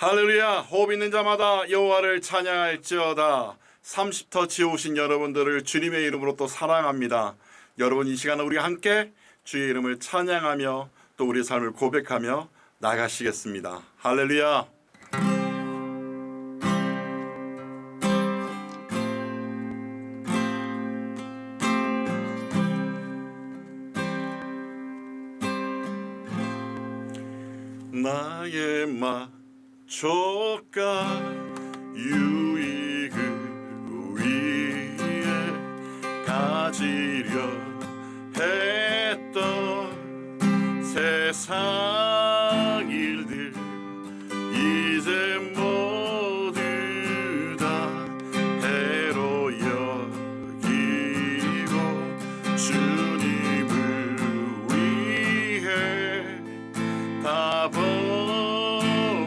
할렐루야. 호흡 있는 자마다 여호와를 찬양할지어다. 30터치 오신 여러분들을 주님의 이름으로 또 사랑합니다. 여러분, 이 시간에 우리 함께 주의 이름을 찬양하며 또 우리의 삶을 고백하며 나가시겠습니다. 할렐루야. 나의 만족과 유익을 위해 가지려 했던 세상 일들 이제 모두 다 해로 여기고 주님을 위해 다 버리네.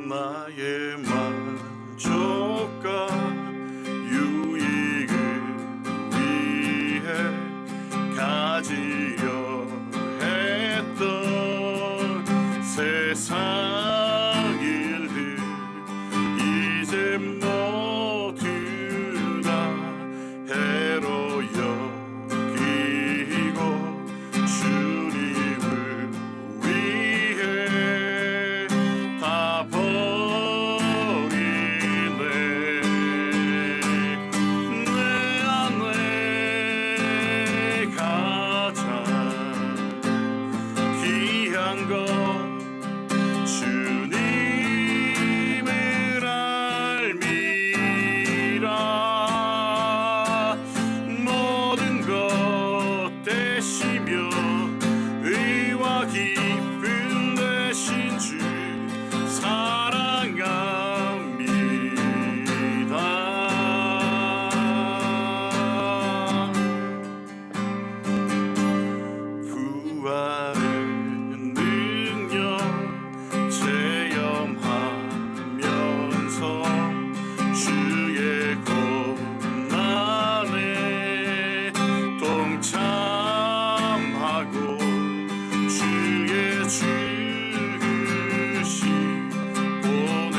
나의 만족과 유익을 위해 가지려 했던 세상 일들 이제 모두 다 해로 여기고 주님을 위해 다 버리네. 내 안에 가장 귀한 것 주님을 알미라. 모든 것 되시며 의와 기쁨 되신 주 사랑합니다. 부활의 능력 체험하면서 주의 고난에 동참하고 주의 죽으신 본을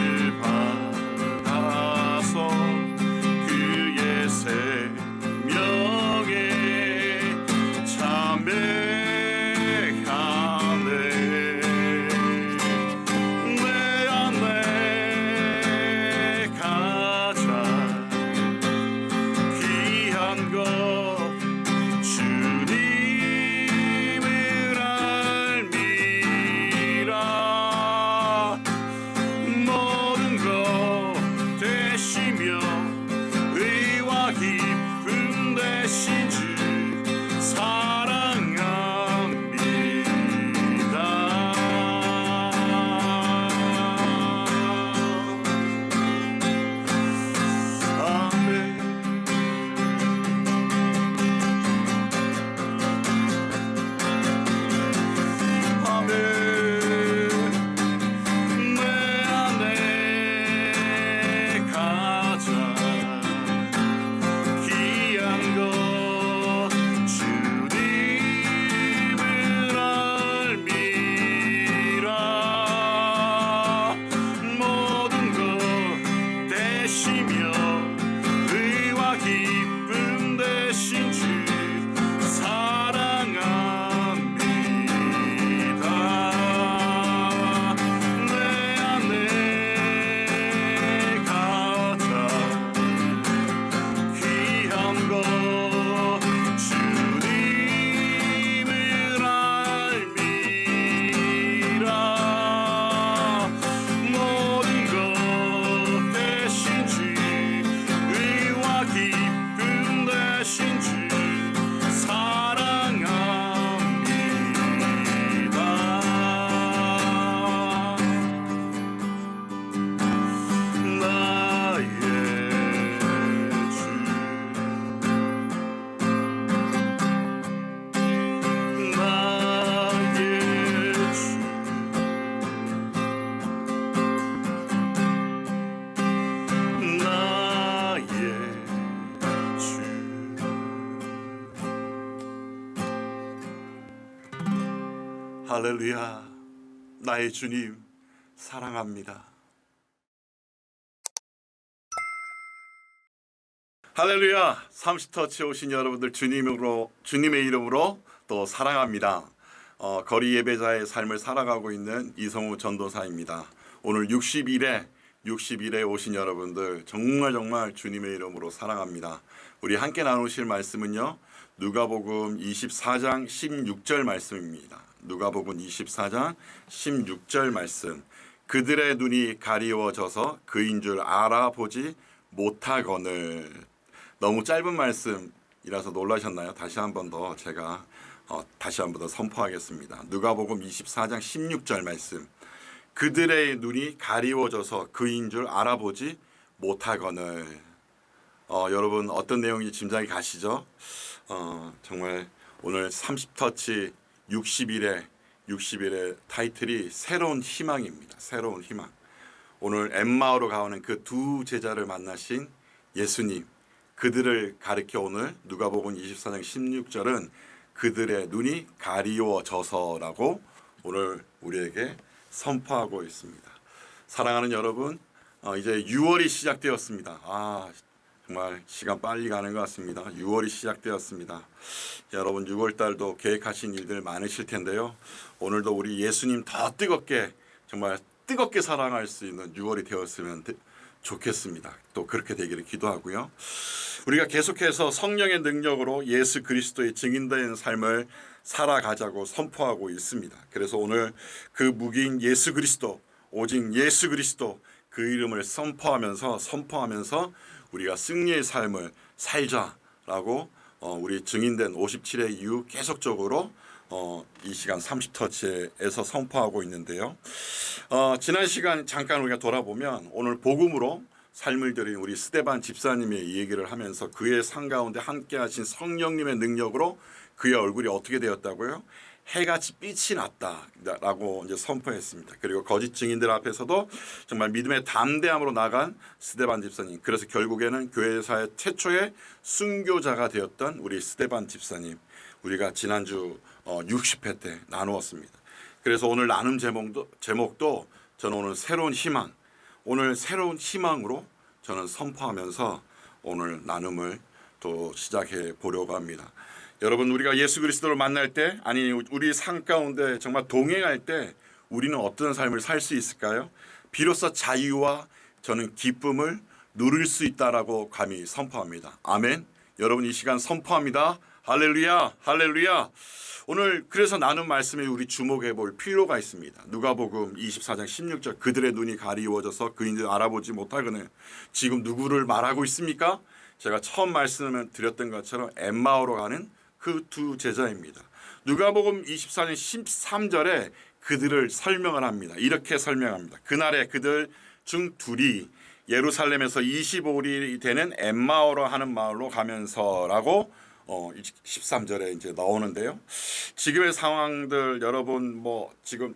받아서 그의 생명에 참배하네. 내 안에 가장 귀한 것 주님을 알미라. 모든 것 되시며 의와 기쁨 되신 주 사랑합니다. 아멘. 아멘. 내 안에 가장 귀한 것 할렐루야. 나의 주님 사랑합니다. 할렐루야. 30터치에 오신 여러분들 주님의 이름으로 또 사랑합니다. 거리 예배자의 삶을 살아가고 있는 이성우 전도사입니다. 오늘 60일에 오신 여러분들 정말 주님의 이름으로 사랑합니다. 우리 함께 나누실 말씀은요, 누가복음 24장 16절 말씀입니다. 누가복음 24장 16절 말씀. 그들의 눈이 가리워져서 그인 줄 알아보지 못하거늘. 너무 짧은 말씀이라서 놀라셨나요? 다시 한 번 더 제가 다시 한 번 더 선포하겠습니다. 누가복음 24장 16절 말씀. 그들의 눈이 가리워져서 그인 줄 알아보지 못하거늘. 여러분 어떤 내용인지 짐작이 가시죠? 정말 오늘 30터치 60일의 타이틀이 새로운 희망입니다. 새로운 희망. 오늘 엠마오로 가오는 그 두 제자를 만나신 예수님, 그들을 가리켜 오늘 누가복음 24장 16절은 그들의 눈이 가리워져서라고 오늘 우리에게 선포하고 있습니다. 사랑하는 여러분, 이제 6월이 시작되었습니다. 정말 시간 빨리 가는 것 같습니다. 6월이 시작되었습니다. 여러분 6월달도 계획하신 일들 많으실 텐데요. 오늘도 우리 예수님 더 뜨겁게, 정말 뜨겁게 사랑할 수 있는 6월이 되었으면 좋겠습니다. 또 그렇게 되기를 기도하고요. 우리가 계속해서 성령의 능력으로 예수 그리스도의 증인된 삶을 살아가자고 선포하고 있습니다. 그래서 오늘 그 무기인 예수 그리스도, 오직 예수 그리스도 그 이름을 선포하면서 우리가 승리의 삶을 살자라고 우리 증인된 57회 이후 계속적으로 이 시간 30터치에서 선포하고 있는데요. 지난 시간 잠깐 우리가 돌아보면 오늘 복음으로 삶을 드린 우리 스데반 집사님의 얘기를 하면서 그의 삶 가운데 함께 하신 성령님의 능력으로 그의 얼굴이 어떻게 되었다고요? 해같이 빛이 났다라고 이제 선포했습니다. 그리고 거짓 증인들 앞에서도 정말 믿음의 담대함으로 나간 스데반 집사님. 그래서 결국에는 교회사의 최초의 순교자가 되었던 우리 스데반 집사님. 우리가 지난주 60회 때 나누었습니다. 그래서 오늘 나눔 제목도 저는 오늘 새로운 희망, 오늘 새로운 희망으로 저는 선포하면서 오늘 나눔을 또 시작해 보려고 합니다. 여러분 우리가 예수 그리스도를 만날 때, 아니 우리 삶 가운데 정말 동행할 때 우리는 어떤 삶을 살 수 있을까요? 비로소 자유와 저는 기쁨을 누릴 수 있다라고 감히 선포합니다. 아멘. 여러분 이 시간 선포합니다. 할렐루야, 할렐루야. 오늘 그래서 나눈 말씀에 우리 주목해 볼 필요가 있습니다. 누가복음 24장 16절 그들의 눈이 가리워져서 그인들 알아보지 못하거늘. 지금 누구를 말하고 있습니까? 제가 처음 말씀을 드렸던 것처럼 엠마오로 가는 그 두 제자입니다. 누가복음 24장 13절에 그들을 설명을 합니다. 이렇게 설명합니다. 그날에 그들 중 둘이 예루살렘에서 25일이 되는 엠마오로 하는 마을로 가면서라고 13절에 이제 나오는데요. 지금의 상황들 여러분 지금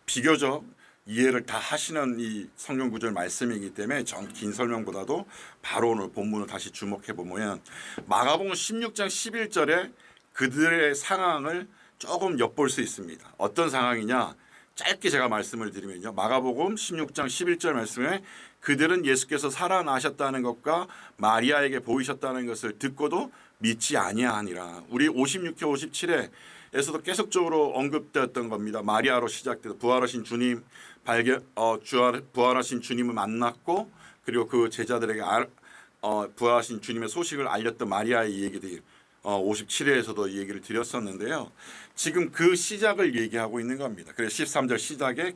비교적 이해를 다 하시는 이 성경 구절 말씀이기 때문에 전 긴 설명보다도 바로 오늘 본문을 다시 주목해 보면 마가복음 16장 11절에 그들의 상황을 조금 엿볼 수 있습니다. 어떤 상황이냐? 짧게 제가 말씀을 드리면요. 마가복음 16장 11절 말씀에 그들은 예수께서 살아나셨다는 것과 마리아에게 보이셨다는 것을 듣고도 믿지 아니하니라. 우리 56회 57회에서도 계속적으로 언급되었던 겁니다. 마리아로 시작돼서 부활하신 주님 부활하신 주님을 만났고 그리고 그 제자들에게 부활하신 주님의 소식을 알렸던 마리아의 얘기들 57회에서도 이 얘기를 드렸었는데요. 지금 그 시작을 얘기하고 있는 겁니다. 그래서 13절 시작에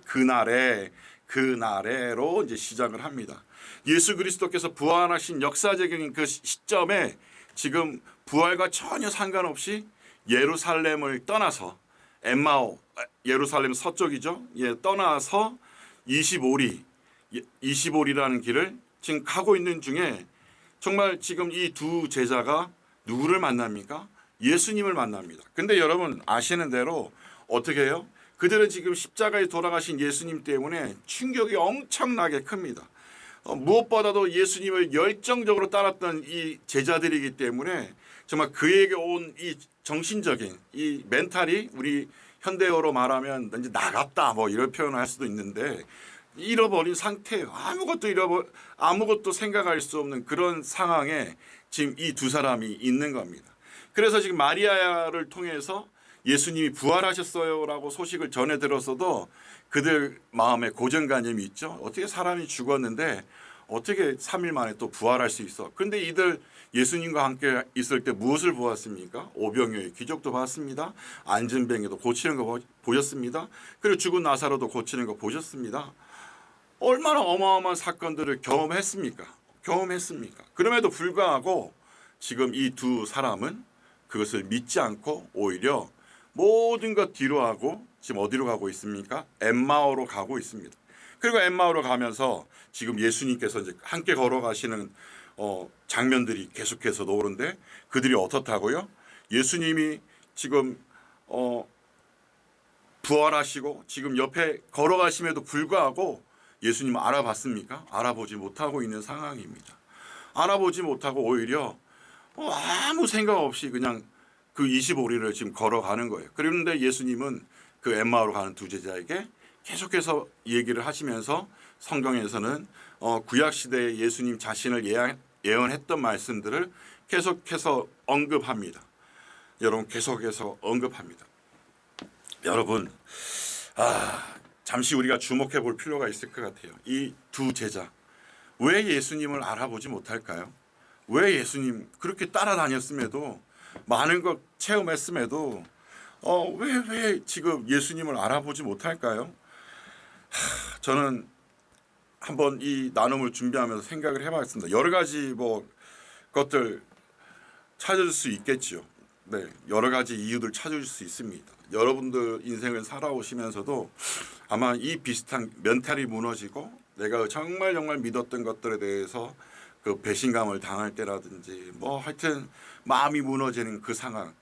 그날에로 이제 시작을 합니다. 예수 그리스도께서 부활하신 역사적인 그 시점에 지금 부활과 전혀 상관없이 예루살렘을 떠나서 엠마오, 예루살렘 서쪽이죠. 떠나서 25리라는 길을 지금 가고 있는 중에 정말 지금 이 두 제자가 누구를 만납니까? 예수님을 만납니다. 근데 여러분 아시는 대로 어떻게 해요? 그들은 지금 십자가에 돌아가신 예수님 때문에 충격이 엄청나게 큽니다. 무엇보다도 예수님을 열정적으로 따랐던 이 제자들이기 때문에 정말 그에게 온 이 정신적인 이 멘탈이 우리 현대어로 말하면 이제 나갔다 뭐 이런 표현을 할 수도 있는데 잃어버린 상태예요. 아무것도 생각할 수 없는 그런 상황에 지금 이 두 사람이 있는 겁니다. 그래서 지금 마리아를 통해서 예수님이 부활하셨어요라고 소식을 전해 들었어도 그들 마음에 고정관념이 있죠. 어떻게 사람이 죽었는데 어떻게 3일 만에 또 부활할 수 있어. 그런데 이들 예수님과 함께 있을 때 무엇을 보았습니까? 오병이어의 기적도 봤습니다. 안진뱅이도 고치는 거 보셨습니다. 그리고 죽은 나사로도 고치는 거 보셨습니다. 얼마나 어마어마한 사건들을 경험했습니까? 그럼에도 불구하고 지금 이 두 사람은 그것을 믿지 않고 오히려 모든 것 뒤로 하고 지금 어디로 가고 있습니까? 엠마오로 가고 있습니다. 그리고 엠마오로 가면서 지금 예수님께서 이제 함께 걸어가시는 장면들이 계속해서 나오는데 그들이 어떻다고요? 예수님이 지금 부활하시고 지금 옆에 걸어가심에도 불구하고 예수님 알아봤습니까? 알아보지 못하고 있는 상황입니다. 알아보지 못하고 오히려 아무 생각 없이 그냥 그 25리를 지금 걸어가는 거예요. 그런데 예수님은 그 엠마오로 가는 두 제자에게 계속해서 얘기를 하시면서 성경에서는 구약 시대에 예수님 자신을 예언했던 말씀들을 계속해서 언급합니다. 여러분 계속해서 언급합니다. 여러분 잠시 우리가 주목해 볼 필요가 있을 것 같아요. 이 두 제자 왜 예수님을 알아보지 못할까요? 왜 예수님 그렇게 따라다녔음에도 많은 것 체험했음에도 왜 지금 예수님을 알아보지 못할까요? 저는 한번 이 나눔을 준비하면서 생각을 해봤습니다. 여러 가지 것들 찾을 수 있겠지요. 네, 여러 가지 이유들 찾을 수 있습니다. 여러분들 인생을 살아오시면서도 아마 이 비슷한 멘탈이 무너지고 내가 정말 믿었던 것들에 대해서 그 배신감을 당할 때라든지 하여튼 마음이 무너지는 그 상황.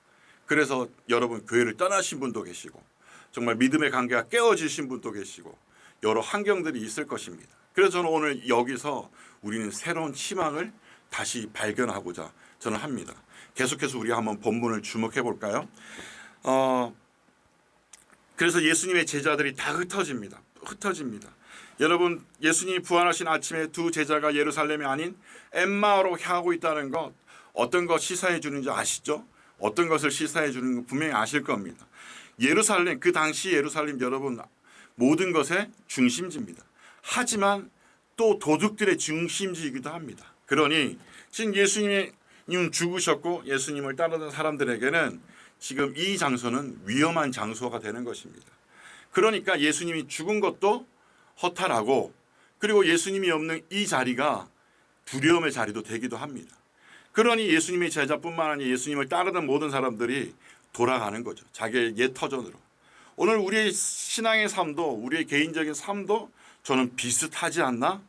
그래서 여러분 교회를 떠나신 분도 계시고 정말 믿음의 관계가 깨어지신 분도 계시고 여러 환경들이 있을 것입니다. 그래서 저는 오늘 여기서 우리는 새로운 희망을 다시 발견하고자 저는 합니다. 계속해서 우리가 한번 본문을 주목해 볼까요? 그래서 예수님의 제자들이 다 흩어집니다. 여러분 예수님이 부활하신 아침에 두 제자가 예루살렘이 아닌 엠마오로 향하고 있다는 것 어떤 것 시사해 주는지 아시죠? 어떤 것을 시사해 주는 거 분명히 아실 겁니다. 예루살렘 그 당시 예루살렘 여러분 모든 것의 중심지입니다. 하지만 또 도둑들의 중심지이기도 합니다. 그러니 지금 예수님은 죽으셨고 예수님을 따르던 사람들에게는 지금 이 장소는 위험한 장소가 되는 것입니다. 그러니까 예수님이 죽은 것도 허탈하고 그리고 예수님이 없는 이 자리가 두려움의 자리도 되기도 합니다. 그러니 예수님의 제자뿐만 아니라 예수님을 따르던 모든 사람들이 돌아가는 거죠. 자기의 옛 터전으로. 오늘 우리의 신앙의 삶도 우리의 개인적인 삶도 저는 비슷하지 않나?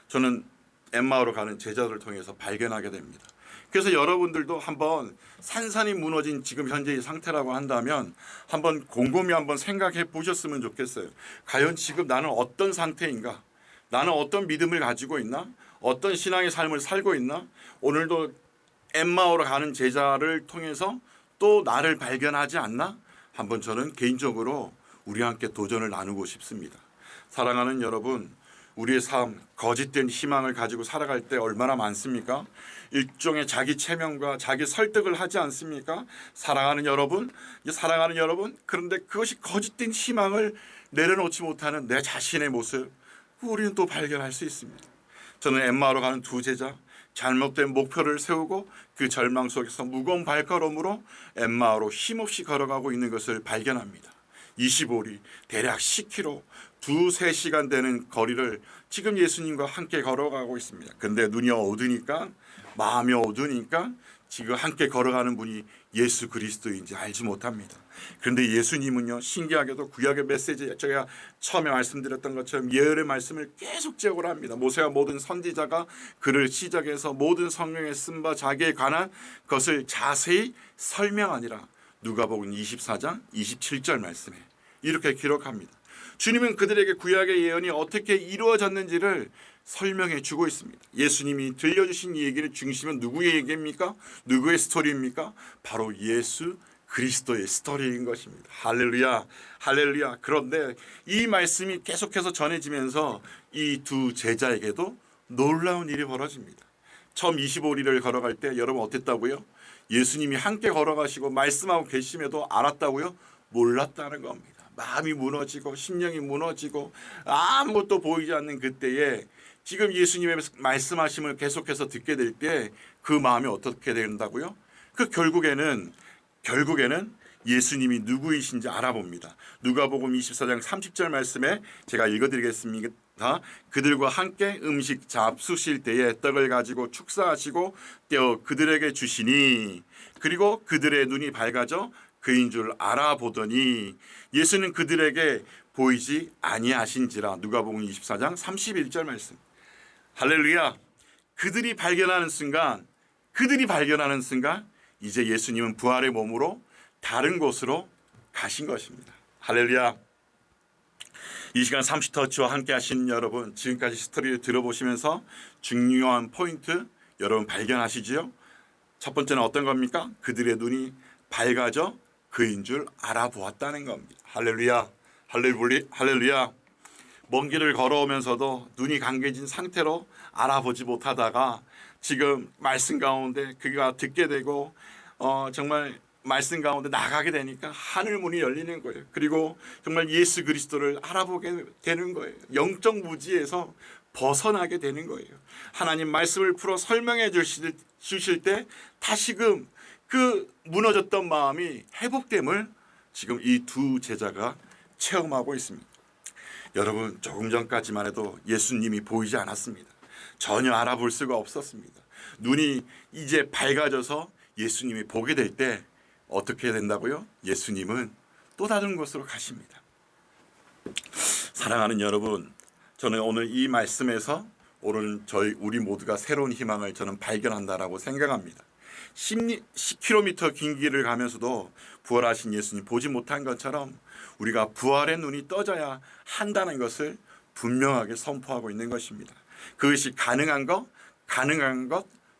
저는 엠마오로 가는 제자들을 통해서 발견하게 됩니다. 그래서 여러분들도 한번 산산이 무너진 지금 현재의 상태라고 한다면 한번 곰곰이 한번 생각해 보셨으면 좋겠어요. 과연 지금 나는 어떤 상태인가? 나는 어떤 믿음을 가지고 있나? 어떤 신앙의 삶을 살고 있나? 오늘도 엠마오로 가는 제자를 통해서 또 나를 발견하지 않나? 한번 저는 개인적으로 우리와 함께 도전을 나누고 싶습니다. 사랑하는 여러분, 우리의 삶, 거짓된 희망을 가지고 살아갈 때 얼마나 많습니까? 일종의 자기 체면과 자기 설득을 하지 않습니까? 사랑하는 여러분, 그런데 그것이 거짓된 희망을 내려놓지 못하는 내 자신의 모습, 우리는 또 발견할 수 있습니다. 저는 엠마오로 가는 두 제자, 잘못된 목표를 세우고 그 절망 속에서 무거운 발걸음으로 엠마오로 힘없이 걸어가고 있는 것을 발견합니다. 25리, 대략 10km, 2-3시간 되는 거리를 지금 예수님과 함께 걸어가고 있습니다. 근데 눈이 어두우니까 마음이 어두우니까 지금 함께 걸어가는 분이 예수 그리스도인지 알지 못합니다. 그런데 예수님은요, 신기하게도 구약의 메시지, 제가 처음에 말씀드렸던 것처럼 예언의 말씀을 계속 제공을 합니다. 모세와 모든 선지자가 그를 시작해서 모든 성경에 쓴 바 자기에 관한 것을 자세히 설명하니라. 누가복음 24장 27절 말씀에 이렇게 기록합니다. 주님은 그들에게 구약의 예언이 어떻게 이루어졌는지를 설명해 주고 있습니다. 예수님이 들려주신 이 얘기를 중심은 누구의 얘기입니까? 누구의 스토리입니까? 바로 예수 그리스도의 스토리인 것입니다. 할렐루야, 할렐루야. 그런데 이 말씀이 계속해서 전해지면서 이 두 제자에게도 놀라운 일이 벌어집니다. 처음 25리를 걸어갈 때 여러분 어땠다고요? 예수님이 함께 걸어가시고 말씀하고 계심에도 알았다고요? 몰랐다는 겁니다. 마음이 무너지고 심령이 무너지고 아무것도 보이지 않는 그때에 지금 예수님의 말씀하심을 계속해서 듣게 될 때 그 마음이 어떻게 된다고요? 결국에는 예수님이 누구이신지 알아봅니다. 누가복음 24장 30절 말씀에 제가 읽어드리겠습니다. 그들과 함께 음식 잡수실 때에 떡을 가지고 축사하시고 떼어 그들에게 주시니 그리고 그들의 눈이 밝아져 그인 줄 알아보더니 예수는 그들에게 보이지 아니하신지라. 누가복음 24장 31절 말씀. 할렐루야. 그들이 발견하는 순간 이제 예수님은 부활의 몸으로 다른 곳으로 가신 것입니다. 할렐루야. 이 시간 30터치와 함께 하시는 여러분, 지금까지 스토리를 들어보시면서 중요한 포인트 여러분 발견하시지요? 첫 번째는 어떤 겁니까? 그들의 눈이 밝아져 그인 줄 알아보았다는 겁니다. 할렐루야, 할렐루야. 먼 길을 걸어오면서도 눈이 감겨진 상태로 알아보지 못하다가 지금 말씀 가운데 그가 듣게 되고 정말 말씀 가운데 나가게 되니까 하늘 문이 열리는 거예요. 그리고 정말 예수 그리스도를 알아보게 되는 거예요. 영적 무지에서 벗어나게 되는 거예요. 하나님 말씀을 풀어 설명해 주실 때 다시금 그 무너졌던 마음이 회복됨을 지금 이 두 제자가 체험하고 있습니다. 여러분, 조금 전까지만 해도 예수님이 보이지 않았습니다. 전혀 알아볼 수가 없었습니다. 눈이 이제 밝아져서 예수님이 보게 될 때 어떻게 된다고요? 예수님은 또 다른 곳으로 가십니다. 사랑하는 여러분, 저는 오늘 이 말씀에서 오늘 우리 모두가 새로운 희망을 저는 발견한다라고 생각합니다. 10km 긴 길을 가면서도 부활하신 예수님 보지 못한 것처럼 우리가 부활의 눈이 떠져야 한다는 것을 분명하게 선포하고 있는 것입니다. 그것이 가능한 것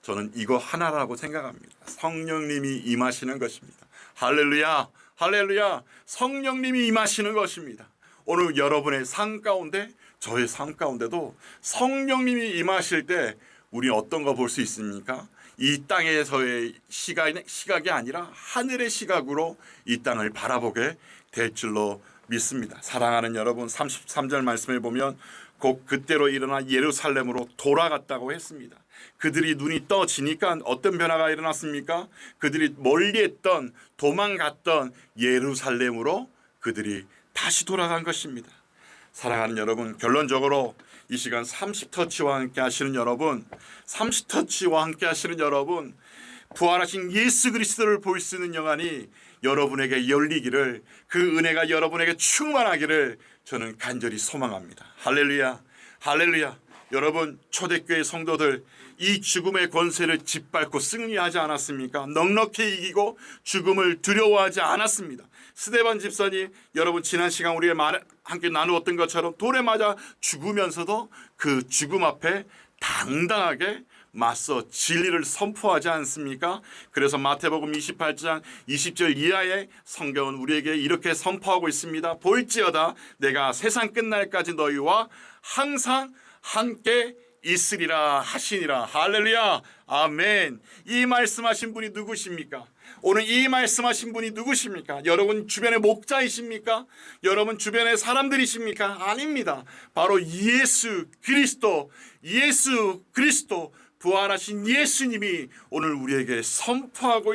저는 이거 하나라고 생각합니다. 성령님이 임하시는 것입니다. 할렐루야, 할렐루야. 성령님이 임하시는 것입니다. 오늘 여러분의 삶 가운데, 저의 삶 가운데도 성령님이 임하실 때 우리 어떤 거 볼 수 있습니까? 이 땅에서의 시각이 아니라 하늘의 시각으로 이 땅을 바라보게 될 줄로 믿습니다. 사랑하는 여러분, 33절 말씀을 보면 곧 그때로 일어나 예루살렘으로 돌아갔다고 했습니다. 그들이 눈이 떠지니까 어떤 변화가 일어났습니까? 그들이 멀리했던 도망갔던 예루살렘으로 그들이 다시 돌아간 것입니다. 사랑하는 여러분, 결론적으로 이 시간 30터치와 함께 하시는 여러분, 부활하신 예수 그리스도를 볼 수 있는 영안이 여러분에게 열리기를, 그 은혜가 여러분에게 충만하기를 저는 간절히 소망합니다. 할렐루야, 할렐루야. 여러분, 초대교회 성도들, 이 죽음의 권세를 짓밟고 승리하지 않았습니까? 넉넉히 이기고 죽음을 두려워하지 않았습니다. 스데반 집사님, 여러분 지난 시간 우리가 함께 나누었던 것처럼 돌에 맞아 죽으면서도 그 죽음 앞에 당당하게 맞서 진리를 선포하지 않습니까? 그래서 마태복음 28장 20절 이하의 성경은 우리에게 이렇게 선포하고 있습니다. 볼지어다 내가 세상 끝날까지 너희와 항상 함께 있으리라 하시니라. 할렐루야, 아멘. 이 말씀하신 분이 누구십니까? 오늘 이 말씀하신 분이 누구십니까? 여러분 주변의 목자이십니까? 여러분 주변의 사람들이십니까? 아닙니다. 바로 예수 그리스도, 부활하신 예수님이 오늘 우리에게 선포하고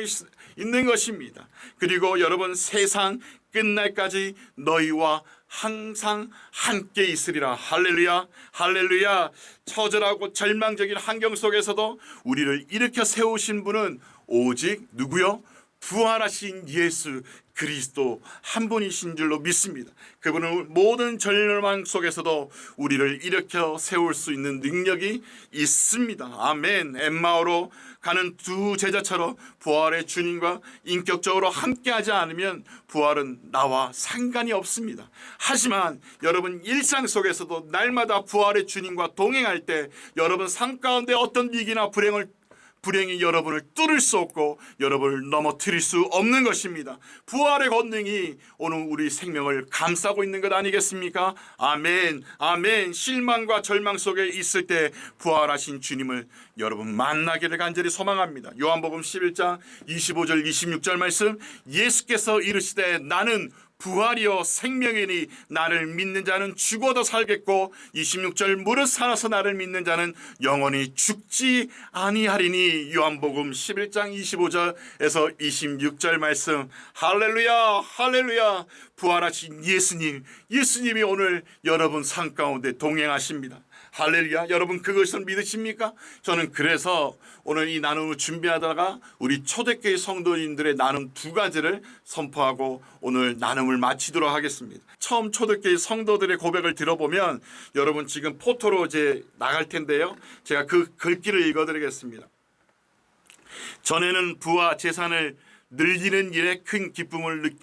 있는 것입니다. 그리고 여러분, 세상 끝날까지 너희와 항상 함께 있으리라. 할렐루야, 할렐루야. 처절하고 절망적인 환경 속에서도 우리를 일으켜 세우신 분은 오직 누구요? 부활하신 예수 그리스도 한 분이신 줄로 믿습니다. 그분은 모든 절망 속에서도 우리를 일으켜 세울 수 있는 능력이 있습니다. 아멘. 엠마오로 가는 두 제자처럼 부활의 주님과 인격적으로 함께하지 않으면 부활은 나와 상관이 없습니다. 하지만 여러분 일상 속에서도 날마다 부활의 주님과 동행할 때 여러분 삶 가운데 어떤 위기나 불행을 불행이 여러분을 뚫을 수 없고 여러분을 넘어뜨릴 수 없는 것입니다. 부활의 권능이 오늘 우리 생명을 감싸고 있는 것 아니겠습니까? 아멘, 아멘. 실망과 절망 속에 있을 때 부활하신 주님을 여러분 만나기를 간절히 소망합니다. 요한복음 11장 25절 26절 말씀, 예수께서 이르시되 나는 부활이요 생명이니 나를 믿는 자는 죽어도 살겠고 26절 무릇 살아서 나를 믿는 자는 영원히 죽지 아니하리니. 요한복음 11장 25절에서 26절 말씀. 할렐루야, 할렐루야. 부활하신 예수님이 오늘 여러분 삶 가운데 동행하십니다. 할렐루야. 여러분 그것을 믿으십니까? 저는 그래서 오늘 이 나눔을 준비하다가 우리 초대교회 성도님들의 나눔 두 가지를 선포하고 오늘 나눔을 마치도록 하겠습니다. 처음 초대교회 성도들의 고백을 들어보면 여러분 지금 포토로 이제 나갈 텐데요. 제가 그 글귀를 읽어드리겠습니다. 전에는 부와 재산을 늘리는 일에 큰 기쁨을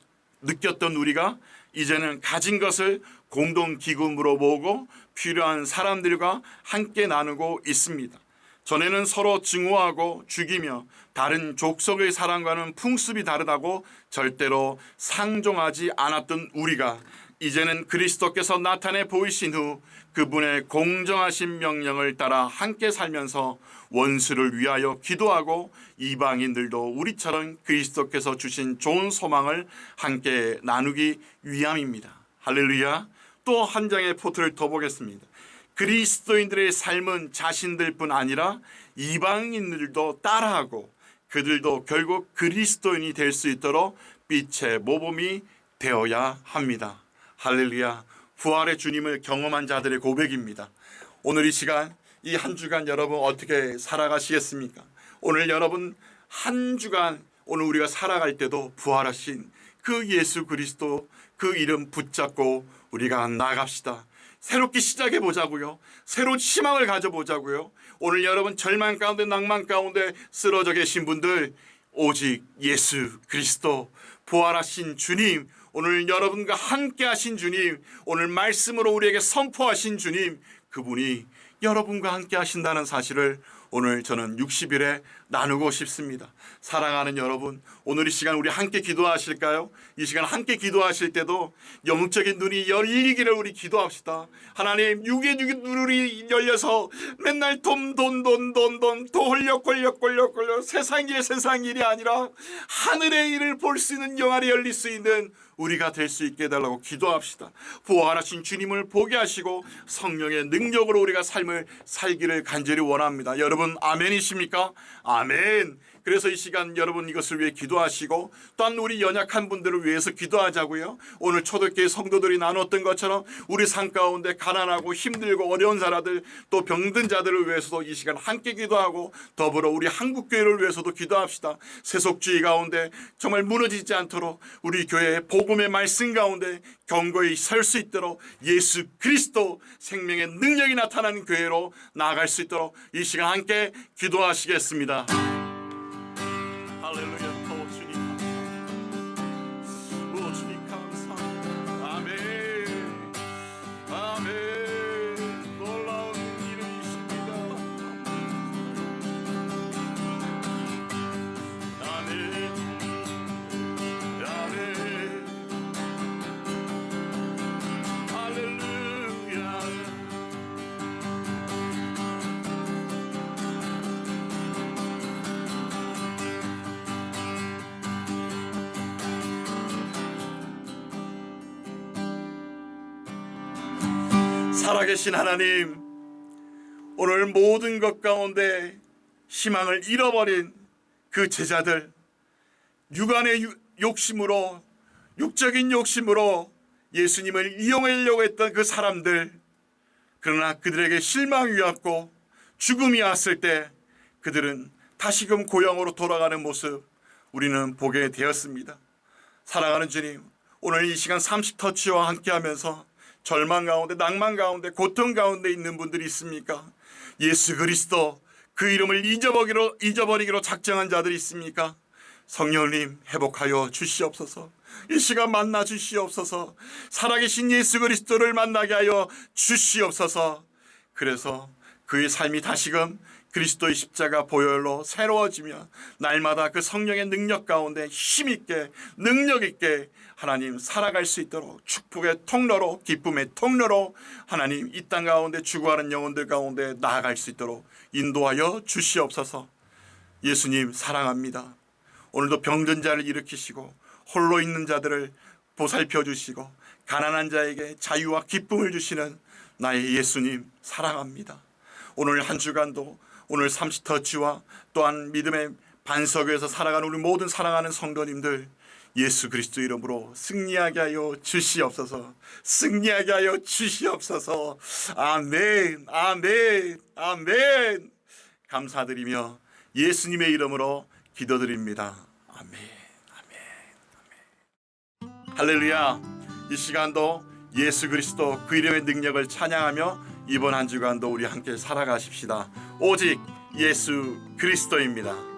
느꼈던 우리가 이제는 가진 것을 공동기금으로 모으고 필요한 사람들과 함께 나누고 있습니다. 전에는 서로 증오하고 죽이며 다른 족속의 사람과는 풍습이 다르다고 절대로 상종하지 않았던 우리가 이제는 그리스도께서 나타내 보이신 후 그분의 공정하신 명령을 따라 함께 살면서 원수를 위하여 기도하고 이방인들도 우리처럼 그리스도께서 주신 좋은 소망을 함께 나누기 위함입니다. 할렐루야. 또 한 장의 포트를 더 보겠습니다. 그리스도인들의 삶은 자신들뿐 아니라 이방인들도 따라하고 그들도 결국 그리스도인이 될 수 있도록 빛의 모범이 되어야 합니다. 할렐루야. 부활의 주님을 경험한 자들의 고백입니다. 오늘 이 시간, 이 한 주간 여러분 어떻게 살아가시겠습니까? 오늘 여러분 한 주간 오늘 우리가 살아갈 때도 부활하신 그 예수 그리스도 그 이름 붙잡고 우리가 나갑시다. 새롭게 시작해 보자고요. 새로운 희망을 가져보자고요. 오늘 여러분 절망 가운데 낭만 가운데 쓰러져 계신 분들 오직 예수 그리스도 부활하신 주님, 오늘 여러분과 함께 하신 주님, 오늘 말씀으로 우리에게 선포하신 주님, 그분이 여러분과 함께 하신다는 사실을 오늘 저는 60일에 나누고 싶습니다. 사랑하는 여러분, 오늘 이 시간 우리 함께 기도하실까요? 이 시간 함께 기도하실 때도 영적인 눈이 열리기를 우리 기도합시다. 하나님, 육의 눈이 열려서 맨날 돈 홀려 세상 일이 아니라 하늘의 일을 볼 수 있는 영안이 열릴 수 있는 우리가 될 수 있게 해달라고 기도합시다. 부활하신 주님을 보게 하시고 성령의 능력으로 우리가 삶을 살기를 간절히 원합니다. 여러분 아멘이십니까? 아멘. 그래서 이 시간 여러분 이것을 위해 기도하시고 또한 우리 연약한 분들을 위해서 기도하자고요. 오늘 초대교회 성도들이 나눴던 것처럼 우리 삶 가운데 가난하고 힘들고 어려운 사람들 또 병든 자들을 위해서도 이 시간 함께 기도하고 더불어 우리 한국교회를 위해서도 기도합시다. 세속주의 가운데 정말 무너지지 않도록 우리 교회의 복음의 말씀 가운데 견고히 설 수 있도록 예수 그리스도 생명의 능력이 나타나는 교회로 나아갈 수 있도록 이 시간 함께 기도하시겠습니다. 할렐루야. 오 주님 감사합니다. 오 주님 감사합니다. 아멘. 아멘. 놀라운 이름이십니다. 아멘. 아멘. 할렐루야. 살아계신 하나님, 오늘 모든 것 가운데 희망을 잃어버린 그 제자들, 육안의 욕심으로 육적인 욕심으로 예수님을 이용하려고 했던 그 사람들, 그러나 그들에게 실망이 왔고 죽음이 왔을 때 그들은 다시금 고향으로 돌아가는 모습 우리는 보게 되었습니다. 사랑하는 주님, 오늘 이 시간 30터치와 함께하면서 절망 가운데 낭만 가운데 고통 가운데 있는 분들이 있습니까? 예수 그리스도 그 이름을 잊어버리기로 작정한 자들이 있습니까? 성령님 회복하여 주시옵소서. 이 시간 만나 주시옵소서. 살아계신 예수 그리스도를 만나게 하여 주시옵소서. 그래서 그의 삶이 다시금 그리스도의 십자가 보혈로 새로워지며 날마다 그 성령의 능력 가운데 힘있게 능력있게 하나님 살아갈 수 있도록 축복의 통로로 기쁨의 통로로 하나님 이 땅 가운데 죽어가는 영혼들 가운데 나아갈 수 있도록 인도하여 주시옵소서. 예수님 사랑합니다. 오늘도 병든 자를 일으키시고 홀로 있는 자들을 보살펴 주시고 가난한 자에게 자유와 기쁨을 주시는 나의 예수님 사랑합니다. 오늘 한 주간도 오늘 30터치와 또한 믿음의 반석에서 살아가는 우리 모든 사랑하는 성도님들 예수 그리스도 이름으로 승리하게 하여 주시옵소서. 승리하게 하여 주시옵소서. 아멘 아멘 아멘. 감사드리며 예수님의 이름으로 기도드립니다. 아멘 아멘 아멘. 할렐루야. 이 시간도 예수 그리스도 그 이름의 능력을 찬양하며 이번 한 주간도 우리 함께 살아가십시다. 오직 예수 그리스도입니다.